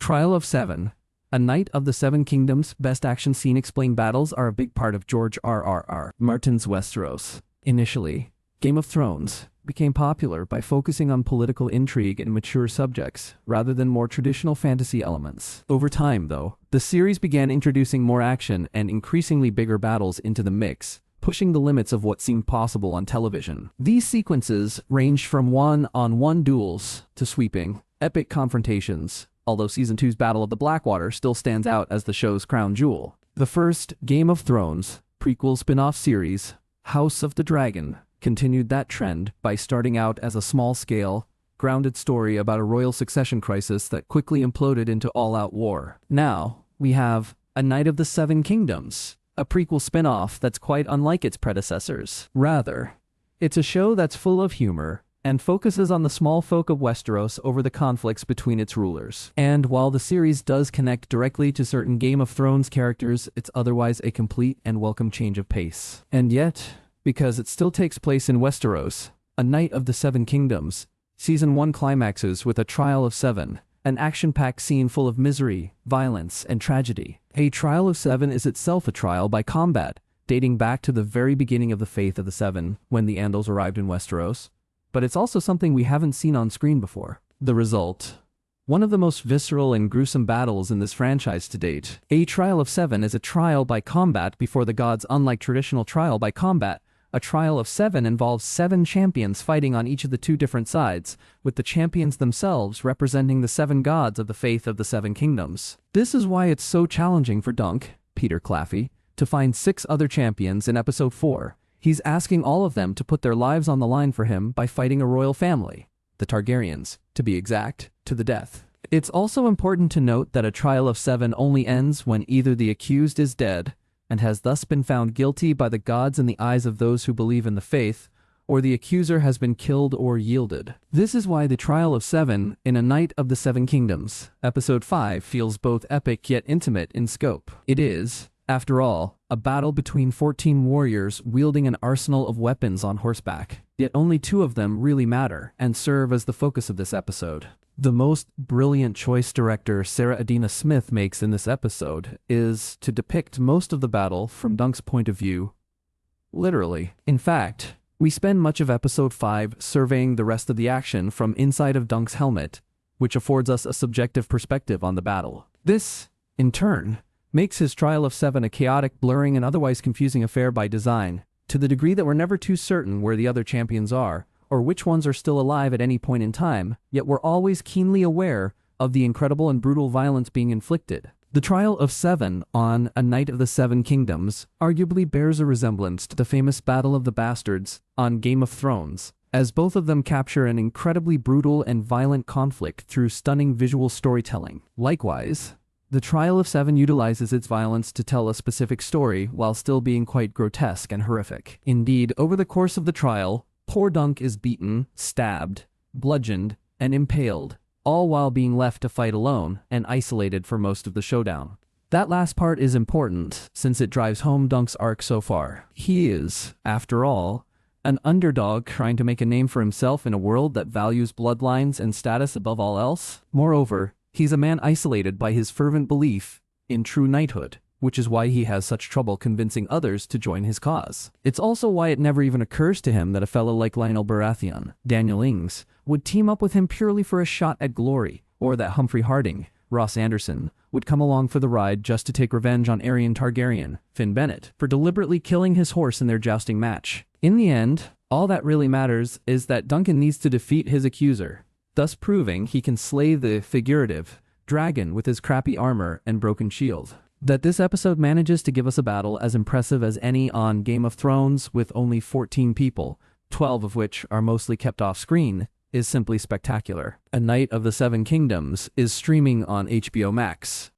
Trial of Seven. A Knight of the Seven Kingdoms. Best action scene explained battles are a big part of George R.R.R. Martin's Westeros. Initially, Game of Thrones became popular by focusing on political intrigue and mature subjects, rather than more traditional fantasy elements. Over time, though, the series began introducing more action and increasingly bigger battles into the mix, pushing the limits of what seemed possible on television. These sequences ranged from one-on-one duels to sweeping, epic confrontations, although Season 2's Battle of the Blackwater still stands out as the show's crown jewel. The first Game of Thrones prequel spin-off series, House of the Dragon, continued that trend by starting out as a small-scale, grounded story about a royal succession crisis that quickly imploded into all-out war. Now, we have A Knight of the Seven Kingdoms, a prequel spin-off that's quite unlike its predecessors. Rather, it's a show that's full of humor and focuses on the small folk of Westeros over the conflicts between its rulers. And while the series does connect directly to certain Game of Thrones characters, it's otherwise a complete and welcome change of pace. And yet, because it still takes place in Westeros, A Knight of the Seven Kingdoms, Season 1 climaxes with a Trial of Seven, an action-packed scene full of misery, violence, and tragedy. A Trial of Seven is itself a trial by combat, dating back to the very beginning of the Faith of the Seven, when the Andals arrived in Westeros. But it's also something we haven't seen on screen before. The result: one of the most visceral and gruesome battles in this franchise to date. A Trial of Seven is a trial by combat before the gods. Unlike traditional trial by combat, a Trial of Seven involves 7 champions fighting on each of the 2 different sides, with the champions themselves representing the 7 gods of the Faith of the Seven Kingdoms. This is why it's so challenging for Dunk, Peter Claffey, to find 6 other champions in Episode 4. He's asking all of them to put their lives on the line for him by fighting a royal family, the Targaryens, to be exact, to the death. It's also important to note that a Trial of Seven only ends when either the accused is dead, and has thus been found guilty by the gods in the eyes of those who believe in the faith, or the accuser has been killed or yielded. This is why the Trial of Seven in A Knight of the Seven Kingdoms, Episode 5, feels both epic yet intimate in scope. It is, after all, a battle between 14 warriors wielding an arsenal of weapons on horseback. Yet only 2 of them really matter and serve as the focus of this episode. The most brilliant choice director Sarah Adina Smith makes in this episode is to depict most of the battle from Dunk's point of view, literally. In fact, we spend much of Episode 5 surveying the rest of the action from inside of Dunk's helmet, which affords us a subjective perspective on the battle. This, in turn, makes his Trial of Seven a chaotic, blurring, and otherwise confusing affair by design, to the degree that we're never too certain where the other champions are, or which ones are still alive at any point in time, yet we're always keenly aware of the incredible and brutal violence being inflicted. The Trial of Seven on A Knight of the Seven Kingdoms arguably bears a resemblance to the famous Battle of the Bastards on Game of Thrones, as both of them capture an incredibly brutal and violent conflict through stunning visual storytelling. Likewise, the Trial of Seven utilizes its violence to tell a specific story while still being quite grotesque and horrific. Indeed, over the course of the trial, poor Dunk is beaten, stabbed, bludgeoned, and impaled, all while being left to fight alone and isolated for most of the showdown. That last part is important, since it drives home Dunk's arc so far. He is, after all, an underdog trying to make a name for himself in a world that values bloodlines and status above all else. Moreover, he's a man isolated by his fervent belief in true knighthood, which is why he has such trouble convincing others to join his cause. It's also why it never even occurs to him that a fellow like Lionel Baratheon, Daniel Ings, would team up with him purely for a shot at glory, or that Humphrey Harding, Ross Anderson, would come along for the ride just to take revenge on Aerion Targaryen, Finn Bennett, for deliberately killing his horse in their jousting match. In the end, all that really matters is that Duncan needs to defeat his accuser, thus proving he can slay the figurative dragon with his crappy armor and broken shield. That this episode manages to give us a battle as impressive as any on Game of Thrones with only 14 people, 12 of which are mostly kept off screen, is simply spectacular. A Knight of the Seven Kingdoms is streaming on HBO Max.